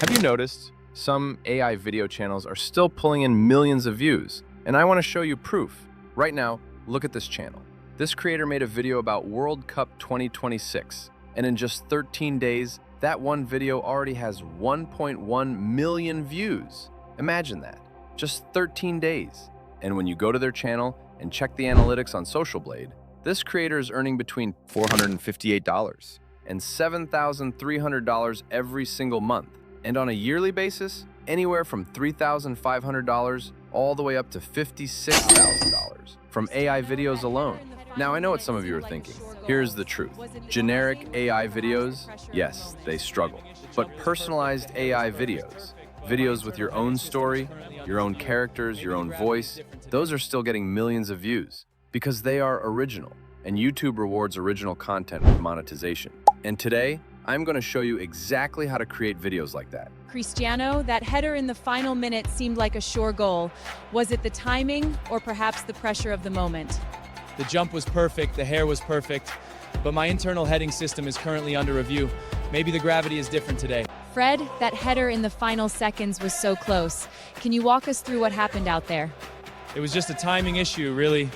Have you noticed some AI video channels are still pulling in millions of views? And I want to show you proof. Right now, look at this channel. This creator made a video about World Cup 2026, and in just 13 days, that one video already has 1.1 million views. Imagine that, just 13 days. And when you go to their channel and check the analytics on Social Blade, this creator is earning between $458 and $7,300 every single month. And on a yearly basis, anywhere from $3,500 all the way up to $56,000 from AI videos alone. Now, I know what some of you are thinking. Here's the truth. Generic AI videos, yes, they struggle. But personalized AI videos, videos with your own story, your own characters, your own voice, those are still getting millions of views because they are original, and YouTube rewards original content with monetization. And today, I'm going to show you exactly how to create videos like that. Cristiano, that header in the final minute seemed like a sure goal. Was it the timing or perhaps the pressure of the moment? The jump was perfect, the hair was perfect, but my internal heading system is currently under review. Maybe the gravity is different today. Fred, that header in the final seconds was so close. Can you walk us through what happened out there? It was just a timing issue, really.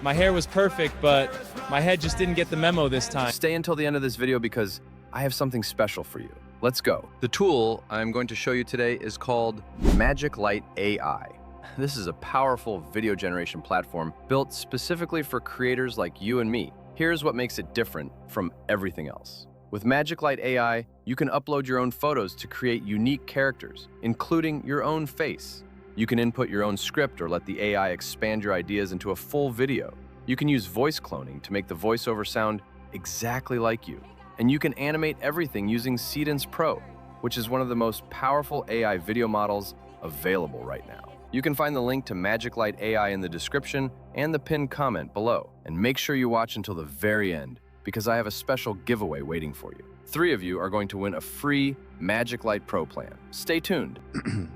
My hair was perfect, but my head just didn't get the memo this time. Stay until the end of this video because I have something special for you. Let's go. The tool I'm going to show you today is called MagicLight AI. This is a powerful video generation platform built specifically for creators like you and me. Here's what makes it different from everything else. With MagicLight AI, you can upload your own photos to create unique characters, including your own face. You can input your own script or let the AI expand your ideas into a full video. You can use voice cloning to make the voiceover sound exactly like you. And you can animate everything using Seedance Pro, which is one of the most powerful AI video models available right now. You can find the link to MagicLight AI in the description and the pinned comment below. And make sure you watch until the very end, because I have a special giveaway waiting for you. 3 of you are going to win a free MagicLight Pro plan. Stay tuned.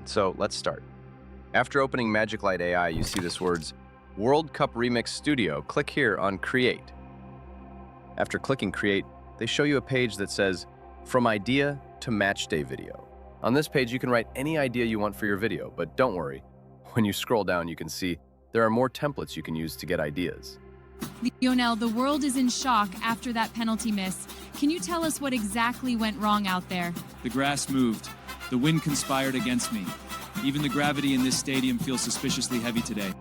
So let's start. After opening MagicLight AI, you see this words, World Cup Remix Studio. Click here on Create. After clicking Create, they show you a page that says, From Idea to Match Day Video. On this page, you can write any idea you want for your video, but don't worry. When you scroll down, you can see there are more templates you can use to get ideas. Lionel, the world is in shock after that penalty miss. Can you tell us what exactly went wrong out there? The grass moved. The wind conspired against me. Even the gravity in this stadium feels suspiciously heavy today.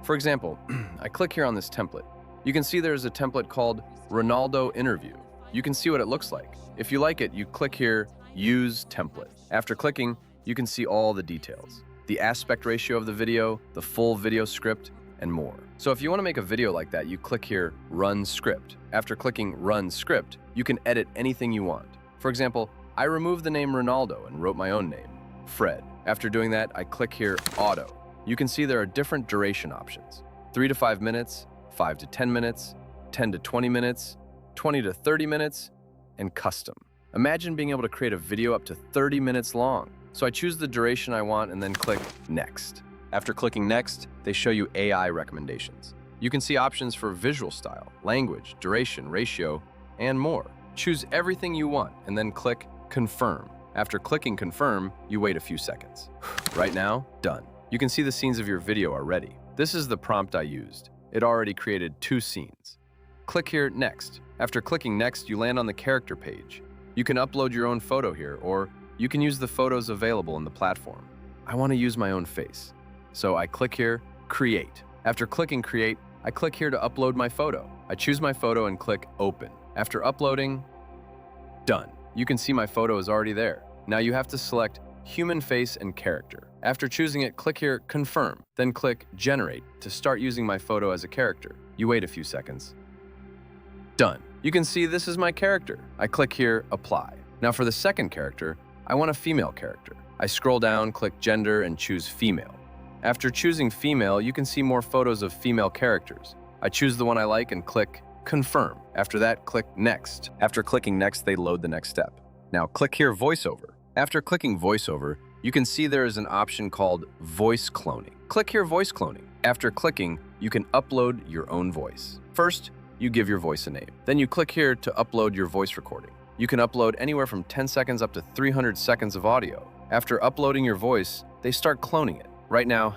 For example, I click here on this template. You can see there's a template called Ronaldo Interview. You can see what it looks like. If you like it, you click here, Use Template. After clicking, you can see all the details. The aspect ratio of the video, the full video script, and more. So if you want to make a video like that, you click here, Run Script. After clicking Run Script, you can edit anything you want. For example, I removed the name Ronaldo and wrote my own name, Fred. After doing that, I click here, Auto. You can see there are different duration options. 3 to 5 minutes, 5 to 10 minutes, 10 to 20 minutes, 20 to 30 minutes, and custom. Imagine being able to create a video up to 30 minutes long. So I choose the duration I want and then click Next. After clicking Next, they show you AI recommendations. You can see options for visual style, language, duration, ratio, and more. Choose everything you want and then click Confirm. After clicking Confirm, you wait a few seconds. Right now, done. You can see the scenes of your video are ready. This is the prompt I used. It already created 2 scenes. Click here Next. After clicking Next, you land on the character page. You can upload your own photo here, or you can use the photos available in the platform. I want to use my own face. So I click here, Create. After clicking Create, I click here to upload my photo. I choose my photo and click Open. After uploading, done. You can see my photo is already there. Now you have to select Human Face and Character. After choosing it, click here, Confirm, then click Generate to start using my photo as a character. You wait a few seconds. Done. You can see this is my character. I click here, Apply. Now for the second character, I want a female character. I scroll down, click Gender, and choose Female. After choosing Female, you can see more photos of female characters. I choose the one I like and click Confirm. After that, click Next. After clicking Next, they load the next step. Now click here, VoiceOver. After clicking VoiceOver, you can see there is an option called Voice Cloning. Click here, Voice Cloning. After clicking, you can upload your own voice. First, you give your voice a name. Then you click here to upload your voice recording. You can upload anywhere from 10 seconds up to 300 seconds of audio. After uploading your voice, they start cloning it. Right now,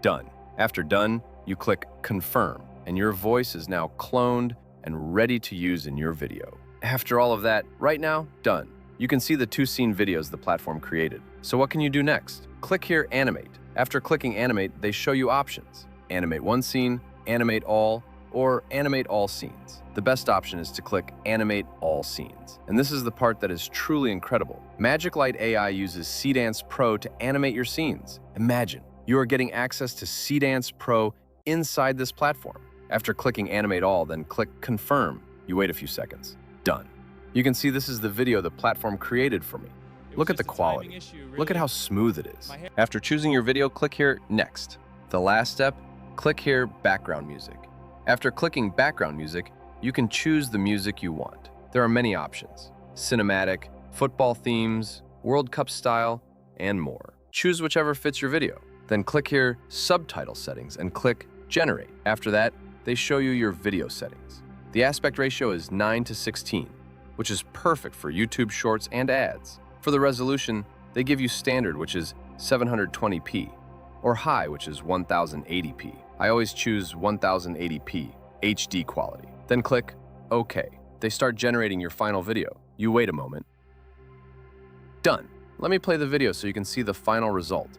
done. After done, you click confirm, and your voice is now cloned and ready to use in your video. After all of that, right now, done. You can see the 2 scene videos the platform created. So what can you do next? Click here, Animate. After clicking Animate, they show you options. Animate 1 scene, Animate all, or Animate all scenes. The best option is to click Animate all scenes. And this is the part that is truly incredible. MagicLight AI uses Seedance Pro to animate your scenes. Imagine, you are getting access to Seedance Pro inside this platform. After clicking Animate all, then click Confirm. You wait a few seconds. Done. You can see this is the video the platform created for me. Look at the quality. Look at how smooth it is. After choosing your video, click here, Next. The last step, click here, Background Music. After clicking Background Music, you can choose the music you want. There are many options: cinematic, football themes, World Cup style, and more. Choose whichever fits your video. Then click here, Subtitle Settings, and click Generate. After that, they show you your video settings. The aspect ratio is 9:16, which is perfect for YouTube Shorts and ads. For the resolution, they give you standard, which is 720p, or high, which is 1080p. I always choose 1080p, HD quality. Then click OK. They start generating your final video. You wait a moment. Done. Let me play the video so you can see the final result.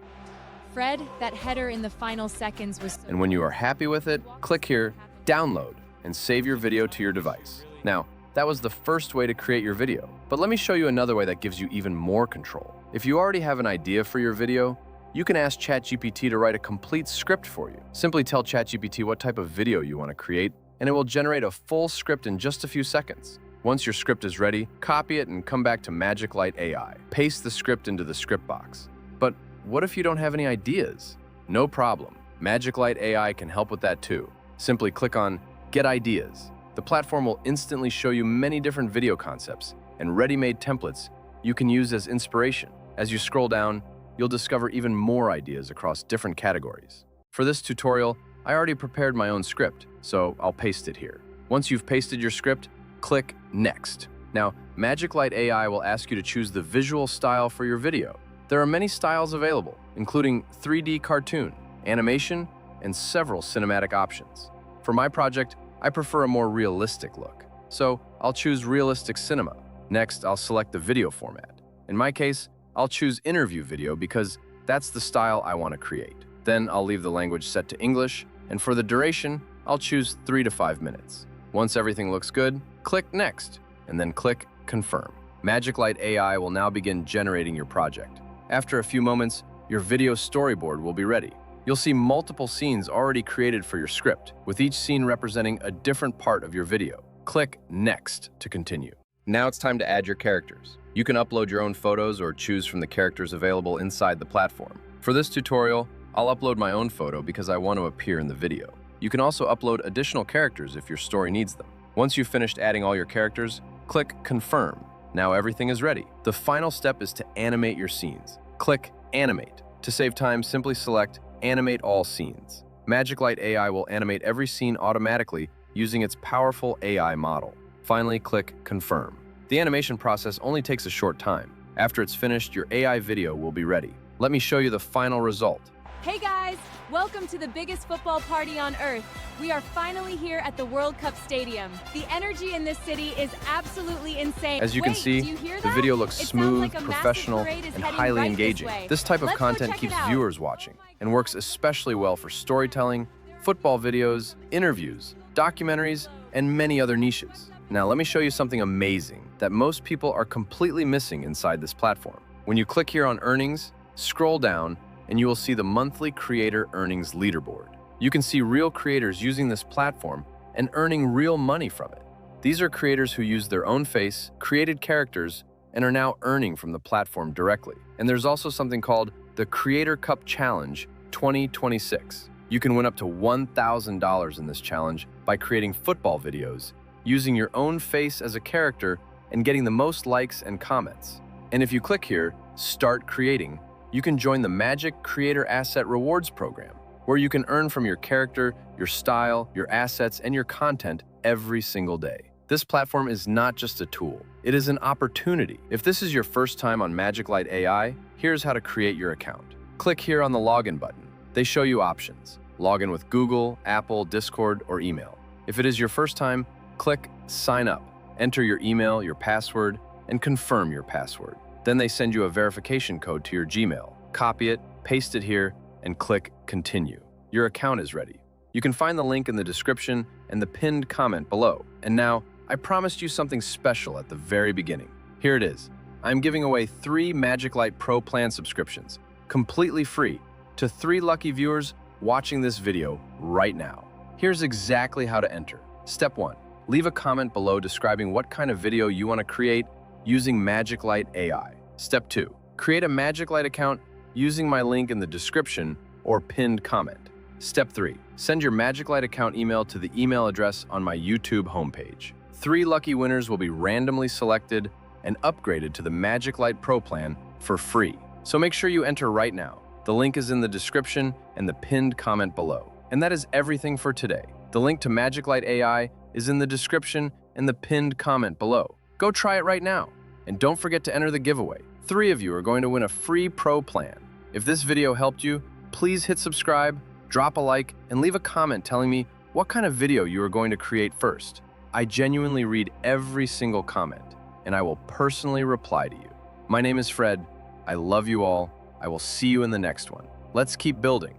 Fred, that header in the final seconds was so... And when you are happy with it, click here, Download, and save your video to your device. Now, that was the first way to create your video, but let me show you another way that gives you even more control. If you already have an idea for your video, you can ask ChatGPT to write a complete script for you. Simply tell ChatGPT what type of video you want to create, and it will generate a full script in just a few seconds. Once your script is ready, copy it and come back to MagicLight AI. Paste the script into the script box. But what if you don't have any ideas? No problem. MagicLight AI can help with that too. Simply click on Get Ideas. The platform will instantly show you many different video concepts and ready-made templates you can use as inspiration. As you scroll down, you'll discover even more ideas across different categories. For this tutorial, I already prepared my own script, so I'll paste it here. Once you've pasted your script, click Next. Now, MagicLight AI will ask you to choose the visual style for your video. There are many styles available, including 3D cartoon, animation, and several cinematic options. For my project, I prefer a more realistic look, so I'll choose Realistic Cinema. Next, I'll select the video format. In my case, I'll choose interview video because that's the style I want to create. Then I'll leave the language set to English, and for the duration, I'll choose 3 to 5 minutes. Once everything looks good, click Next, and then click Confirm. MagicLight AI will now begin generating your project. After a few moments, your video storyboard will be ready. You'll see multiple scenes already created for your script, with each scene representing a different part of your video. Click Next to continue. Now it's time to add your characters. You can upload your own photos or choose from the characters available inside the platform. For this tutorial, I'll upload my own photo because I want to appear in the video. You can also upload additional characters if your story needs them. Once you've finished adding all your characters, click Confirm. Now everything is ready. The final step is to animate your scenes. Click Animate. To save time, simply select Animate all scenes. MagicLight AI will animate every scene automatically using its powerful AI model. Finally, click Confirm. The animation process only takes a short time. After it's finished, your AI video will be ready. Let me show you the final result. Hey guys, welcome to the biggest football party on earth. We are finally here at the World Cup Stadium. The energy in this city is absolutely insane. As you can see, the video looks smooth, professional, and highly engaging. This type of content keeps viewers watching and works especially well for storytelling, football videos, interviews, documentaries, and many other niches. Now let me show you something amazing that most people are completely missing inside this platform. When you click here on Earnings, scroll down, and you will see the monthly creator earnings leaderboard. You can see real creators using this platform and earning real money from it. These are creators who use their own face, created characters, and are now earning from the platform directly. And there's also something called the Creator Cup Challenge 2026. You can win up to $1,000 in this challenge by creating football videos, using your own face as a character, and getting the most likes and comments. And if you click here, Start Creating, you can join the Magic Creator Asset Rewards program, where you can earn from your character, your style, your assets, and your content every single day. This platform is not just a tool, it is an opportunity. If this is your first time on MagicLight AI, here's how to create your account. Click here on the login button. They show you options. Log in with Google, Apple, Discord, or email. If it is your first time, click Sign Up. Enter your email, your password, and confirm your password. Then they send you a verification code to your Gmail. Copy it, paste it here, and click Continue. Your account is ready. You can find the link in the description and the pinned comment below. And now, I promised you something special at the very beginning. Here it is. I'm giving away 3 MagicLight Pro plan subscriptions, completely free, to 3 lucky viewers watching this video right now. Here's exactly how to enter. Step 1. Leave a comment below describing what kind of video you want to create using MagicLight AI. Step 2. Create a MagicLight account using my link in the description or pinned comment. Step 3. Send your MagicLight account email to the email address on my YouTube homepage. 3 lucky winners will be randomly selected and upgraded to the MagicLight Pro plan for free. So make sure you enter right now. The link is in the description and the pinned comment below. And that is everything for today. The link to MagicLight AI is in the description and the pinned comment below. Go try it right now. And don't forget to enter the giveaway. 3 of you are going to win a free Pro plan. If this video helped you, please hit subscribe, drop a like, and leave a comment telling me what kind of video you are going to create first. I genuinely read every single comment, and I will personally reply to you. My name is Fred. I love you all. I will see you in the next one. Let's keep building.